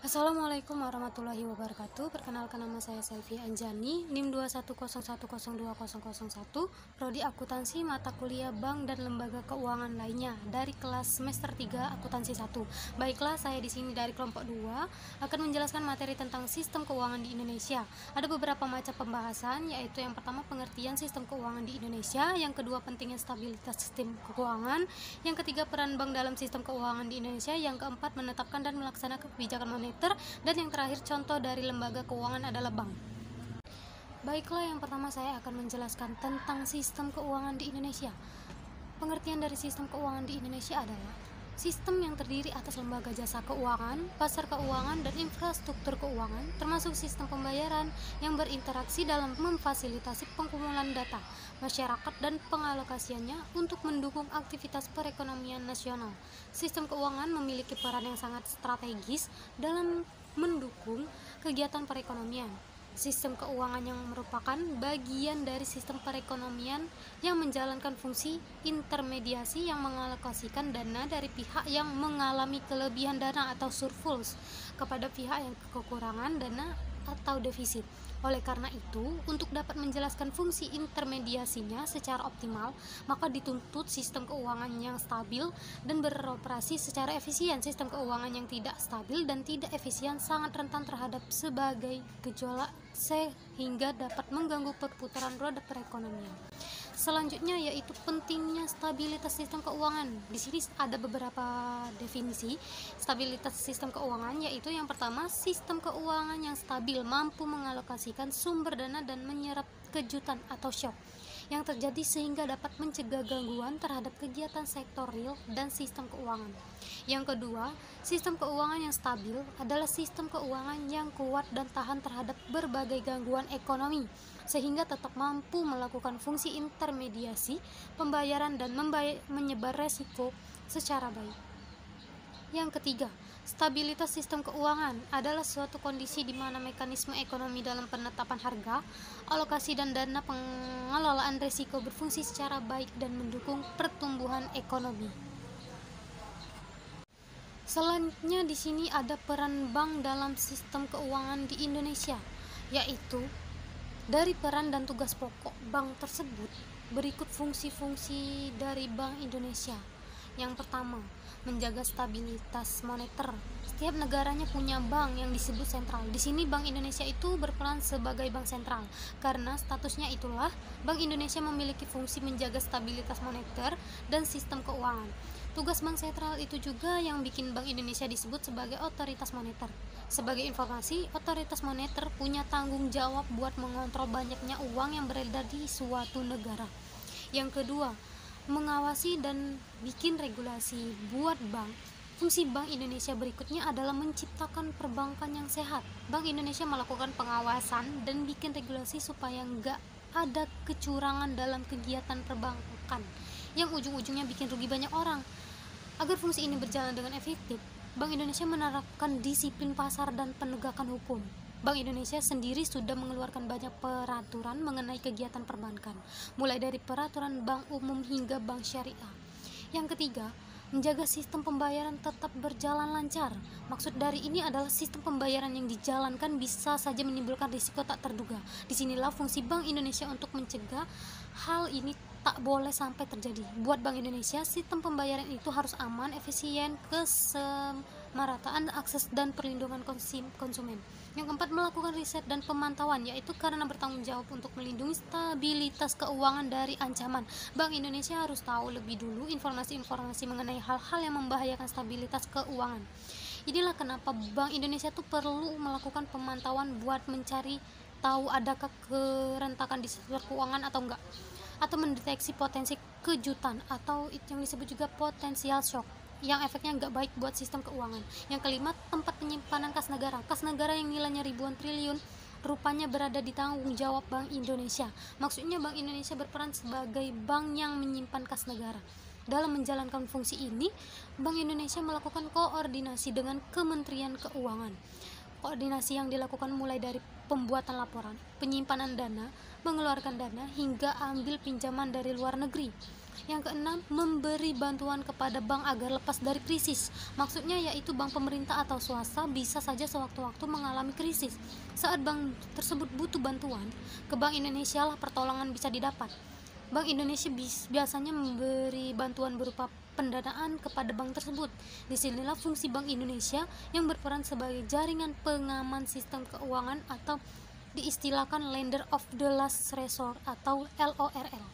Assalamualaikum warahmatullahi wabarakatuh. Perkenalkan, nama saya Selvi Anjani, NIM 210102001, Prodi Akuntansi, mata kuliah Bank dan Lembaga Keuangan lainnya dari kelas semester 3 Akuntansi 1. Baiklah, saya di sini dari kelompok 2 akan menjelaskan materi tentang sistem keuangan di Indonesia. Ada beberapa macam pembahasan, yaitu yang pertama pengertian sistem keuangan di Indonesia, yang kedua pentingnya stabilitas sistem keuangan, yang ketiga peran bank dalam sistem keuangan di Indonesia, yang keempat menetapkan dan melaksanakan kebijakan moneter, dan yang terakhir contoh dari lembaga keuangan adalah bank. Baiklah, yang pertama saya akan menjelaskan tentang sistem keuangan di Indonesia. Pengertian dari sistem keuangan di Indonesia adalah sistem yang terdiri atas lembaga jasa keuangan, pasar keuangan, dan infrastruktur keuangan, termasuk sistem pembayaran yang berinteraksi dalam memfasilitasi pengumpulan data masyarakat dan pengalokasiannya untuk mendukung aktivitas perekonomian nasional. Sistem keuangan memiliki peran yang sangat strategis dalam mendukung kegiatan perekonomian. Sistem keuangan yang merupakan bagian dari sistem perekonomian yang menjalankan fungsi intermediasi yang mengalokasikan dana dari pihak yang mengalami kelebihan dana atau surplus kepada pihak yang kekurangan dana atau defisit. Oleh karena itu, untuk dapat menjelaskan fungsi intermediasinya secara optimal, maka dituntut sistem keuangan yang stabil dan beroperasi secara efisien. Sistem keuangan yang tidak stabil dan tidak efisien sangat rentan terhadap sebagai gejolak sehingga dapat mengganggu perputaran roda perekonomian. Selanjutnya yaitu pentingnya stabilitas sistem keuangan. Di sini ada beberapa definisi stabilitas sistem keuangan, yaitu yang pertama, sistem keuangan yang stabil mampu mengalokasikan sumber dana dan menyerap kejutan atau shock yang terjadi sehingga dapat mencegah gangguan terhadap kegiatan sektor real dan sistem keuangan. Yang kedua, sistem keuangan yang stabil adalah sistem keuangan yang kuat dan tahan terhadap berbagai gangguan ekonomi sehingga tetap mampu melakukan fungsi intermediasi pembayaran dan menyebar resiko secara baik. Yang ketiga, stabilitas sistem keuangan adalah suatu kondisi di mana mekanisme ekonomi dalam penetapan harga, alokasi dan dana pengelolaan risiko berfungsi secara baik dan mendukung pertumbuhan ekonomi. Selanjutnya di sini ada peran bank dalam sistem keuangan di Indonesia, yaitu dari peran dan tugas pokok bank tersebut berikut fungsi-fungsi dari Bank Indonesia. Yang pertama, menjaga stabilitas moneter. Setiap negaranya punya bank yang disebut sentral. Di sini Bank Indonesia itu berperan sebagai bank sentral. Karena statusnya itulah, Bank Indonesia memiliki fungsi menjaga stabilitas moneter dan sistem keuangan. Tugas bank sentral itu juga yang bikin Bank Indonesia disebut sebagai otoritas moneter. Sebagai informasi, otoritas moneter punya tanggung jawab buat mengontrol banyaknya uang yang beredar di suatu negara. Yang kedua, mengawasi dan bikin regulasi buat bank. Fungsi Bank Indonesia berikutnya adalah menciptakan perbankan yang sehat. Bank Indonesia melakukan pengawasan dan bikin regulasi supaya nggak ada kecurangan dalam kegiatan perbankan yang ujung-ujungnya bikin rugi banyak orang. Agar fungsi ini berjalan dengan efektif, Bank Indonesia menerapkan disiplin pasar dan penegakan hukum. Bank Indonesia sendiri sudah mengeluarkan banyak peraturan mengenai kegiatan perbankan, mulai dari peraturan bank umum hingga bank syariah. Yang ketiga, menjaga sistem pembayaran tetap berjalan lancar. Maksud dari ini adalah sistem pembayaran yang dijalankan bisa saja menimbulkan risiko tak terduga. Disinilah fungsi Bank Indonesia untuk mencegah hal ini tak boleh sampai terjadi. Buat Bank Indonesia, sistem pembayaran itu harus aman, efisien, kesemarataan akses dan perlindungan konsumen. Yang keempat, melakukan riset dan pemantauan, yaitu karena bertanggung jawab untuk melindungi stabilitas keuangan dari ancaman. Bank Indonesia harus tahu lebih dulu informasi-informasi mengenai hal-hal yang membahayakan stabilitas keuangan. Inilah kenapa Bank Indonesia tuh perlu melakukan pemantauan buat mencari tahu adakah kerentakan di sektor keuangan atau enggak, atau mendeteksi potensi kejutan atau yang disebut juga potensial shock yang efeknya nggak baik buat sistem keuangan. Yang kelima, tempat penyimpanan kas negara. Kas negara yang nilainya ribuan triliun rupanya berada di tanggung jawab Bank Indonesia. Maksudnya Bank Indonesia berperan sebagai bank yang menyimpan kas negara. Dalam menjalankan fungsi ini, Bank Indonesia melakukan koordinasi dengan Kementerian Keuangan. Koordinasi yang dilakukan mulai dari pembuatan laporan, penyimpanan dana, mengeluarkan dana, hingga ambil pinjaman dari luar negeri. Yang keenam, memberi bantuan kepada bank agar lepas dari krisis. Maksudnya yaitu bank pemerintah atau swasta bisa saja sewaktu-waktu mengalami krisis. Saat bank tersebut butuh bantuan, ke Bank Indonesia lah pertolongan bisa didapat. Bank Indonesia biasanya memberi bantuan berupa pendanaan kepada bank tersebut. Disinilah fungsi Bank Indonesia yang berperan sebagai jaringan pengaman sistem keuangan atau diistilahkan Lender of the Last Resort atau LORL.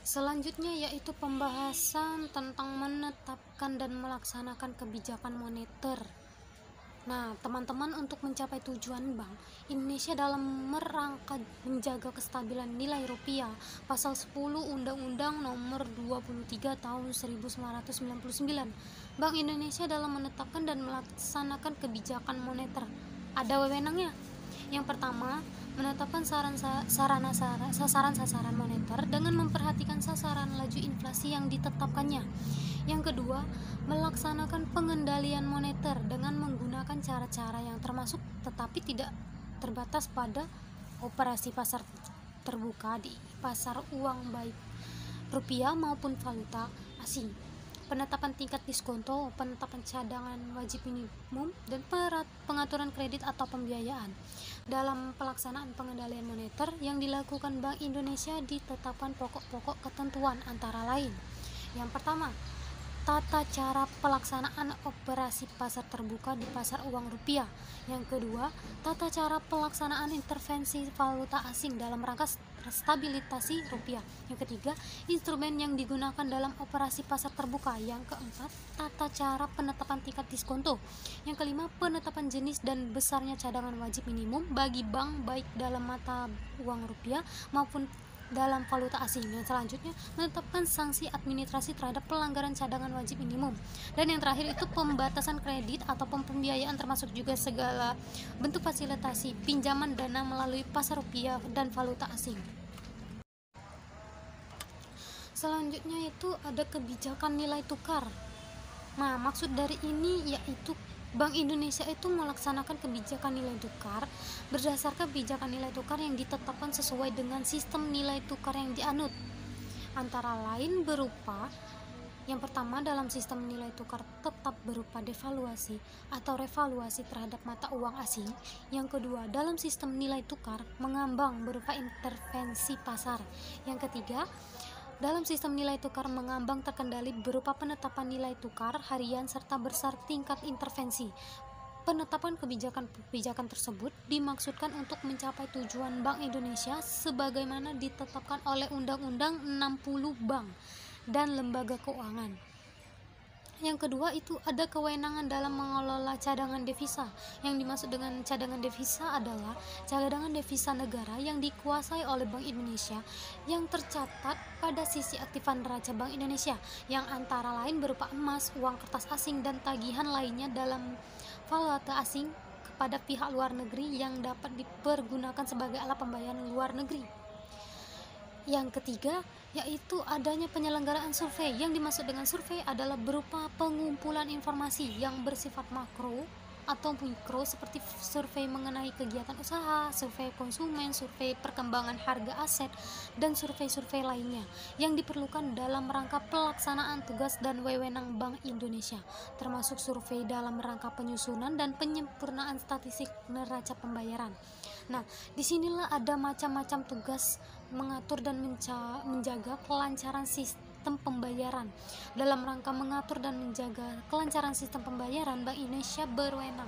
Selanjutnya yaitu pembahasan tentang menetapkan dan melaksanakan kebijakan moneter. Nah, teman-teman, untuk mencapai tujuan Bank Indonesia dalam merangka menjaga kestabilan nilai rupiah, Pasal 10 Undang-Undang Nomor 23 Tahun 1999, Bank Indonesia dalam menetapkan dan melaksanakan kebijakan moneter ada wewenangnya. Yang pertama, menetapkan sasaran-sasaran moneter dengan memperhatikan sasaran laju inflasi yang ditetapkannya. Yang kedua, melaksanakan pengendalian moneter dengan menggunakan cara-cara yang termasuk tetapi tidak terbatas pada operasi pasar terbuka di pasar uang baik rupiah maupun valuta asing. Penetapan tingkat diskonto, penetapan cadangan wajib minimum, dan pengaturan kredit atau pembiayaan. Dalam pelaksanaan pengendalian moneter yang dilakukan Bank Indonesia ditetapkan pokok-pokok ketentuan antara lain. Yang pertama, tata cara pelaksanaan operasi pasar terbuka di pasar uang rupiah. Yang kedua, tata cara pelaksanaan intervensi valuta asing dalam rangka stabilisasi rupiah. Yang ketiga, instrumen yang digunakan dalam operasi pasar terbuka. Yang keempat, tata cara penetapan tingkat diskonto. Yang kelima, penetapan jenis dan besarnya cadangan wajib minimum bagi bank baik dalam mata uang rupiah maupun dalam valuta asing. Yang selanjutnya, menetapkan sanksi administrasi terhadap pelanggaran cadangan wajib minimum. Dan yang terakhir itu pembatasan kredit atau pembiayaan, termasuk juga segala bentuk fasilitasi pinjaman dana melalui pasar rupiah dan valuta asing. Selanjutnya itu ada kebijakan nilai tukar. Nah, maksud dari ini yaitu Bank Indonesia itu melaksanakan kebijakan nilai tukar berdasarkan kebijakan nilai tukar yang ditetapkan sesuai dengan sistem nilai tukar yang dianut. Antara lain berupa, yang pertama, dalam sistem nilai tukar tetap berupa devaluasi atau revaluasi terhadap mata uang asing. Yang kedua, dalam sistem nilai tukar mengambang berupa intervensi pasar. Yang ketiga, dalam sistem nilai tukar mengambang terkendali berupa penetapan nilai tukar harian serta besar tingkat intervensi. Penetapan kebijakan tersebut dimaksudkan untuk mencapai tujuan Bank Indonesia sebagaimana ditetapkan oleh Undang-Undang 60 Bank dan Lembaga Keuangan. Yang kedua itu ada kewenangan dalam mengelola cadangan devisa. Yang dimaksud dengan cadangan devisa adalah cadangan devisa negara yang dikuasai oleh Bank Indonesia yang tercatat pada sisi aktifan neraca Bank Indonesia, yang antara lain berupa emas, uang kertas asing, dan tagihan lainnya dalam valuta asing kepada pihak luar negeri yang dapat dipergunakan sebagai alat pembayaran luar negeri. Yang ketiga yaitu adanya penyelenggaraan survei. Yang dimaksud dengan survei adalah berupa pengumpulan informasi yang bersifat makro atau mikro seperti survei mengenai kegiatan usaha, survei konsumen, survei perkembangan harga aset, dan survei-survei lainnya yang diperlukan dalam rangka pelaksanaan tugas dan wewenang Bank Indonesia, termasuk survei dalam rangka penyusunan dan penyempurnaan statistik neraca pembayaran. Nah, disinilah ada macam-macam tugas mengatur dan menjaga kelancaran sistem pembayaran. Dalam rangka mengatur dan menjaga kelancaran sistem pembayaran, Bank Indonesia berwenang.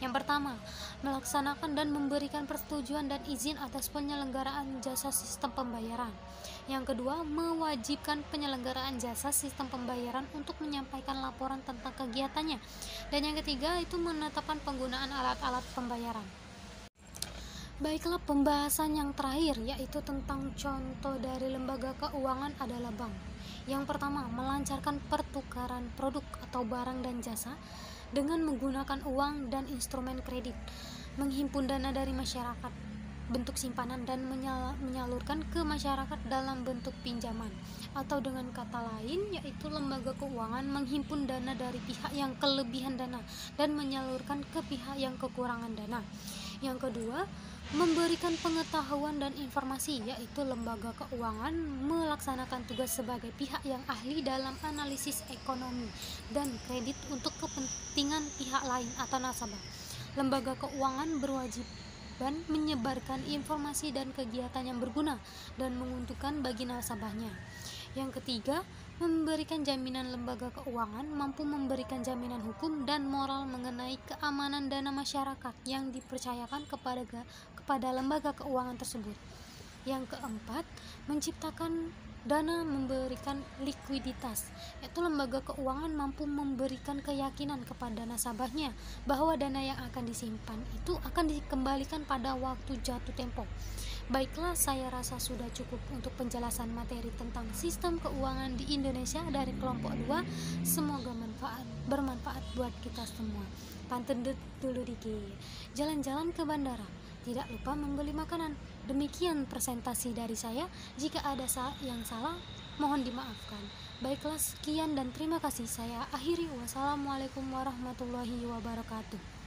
Yang pertama, melaksanakan dan memberikan persetujuan dan izin atas penyelenggaraan jasa sistem pembayaran. Yang kedua, mewajibkan penyelenggaraan jasa sistem pembayaran untuk menyampaikan laporan tentang kegiatannya. Dan yang ketiga itu menetapkan penggunaan alat-alat pembayaran. Baiklah, pembahasan yang terakhir yaitu tentang contoh dari lembaga keuangan adalah bank. Yang pertama, melancarkan pertukaran produk atau barang dan jasa dengan menggunakan uang dan instrumen kredit, menghimpun dana dari masyarakat bentuk simpanan dan menyalurkan ke masyarakat dalam bentuk pinjaman, atau dengan kata lain yaitu lembaga keuangan menghimpun dana dari pihak yang kelebihan dana dan menyalurkan ke pihak yang kekurangan dana. Yang kedua, memberikan pengetahuan dan informasi, yaitu lembaga keuangan melaksanakan tugas sebagai pihak yang ahli dalam analisis ekonomi dan kredit untuk kepentingan pihak lain atau nasabah. Lembaga keuangan berwajiban menyebarkan informasi dan kegiatan yang berguna dan menguntungkan bagi nasabahnya. Yang ketiga, memberikan jaminan. Lembaga keuangan mampu memberikan jaminan hukum dan moral mengenai keamanan dana masyarakat yang dipercayakan kepada lembaga keuangan tersebut. Yang keempat, menciptakan dana, memberikan likuiditas, yaitu lembaga keuangan mampu memberikan keyakinan kepada nasabahnya bahwa dana yang akan disimpan itu akan dikembalikan pada waktu jatuh tempo. Baiklah, saya rasa sudah cukup untuk penjelasan materi tentang sistem keuangan di Indonesia dari kelompok 2. Semoga bermanfaat buat kita semua. Pantun dulu dikit. Jalan-jalan ke bandara, tidak lupa membeli makanan. Demikian presentasi dari saya. Jika ada yang salah, mohon dimaafkan. Baiklah, sekian dan terima kasih. Saya akhiri. Wassalamualaikum warahmatullahi wabarakatuh.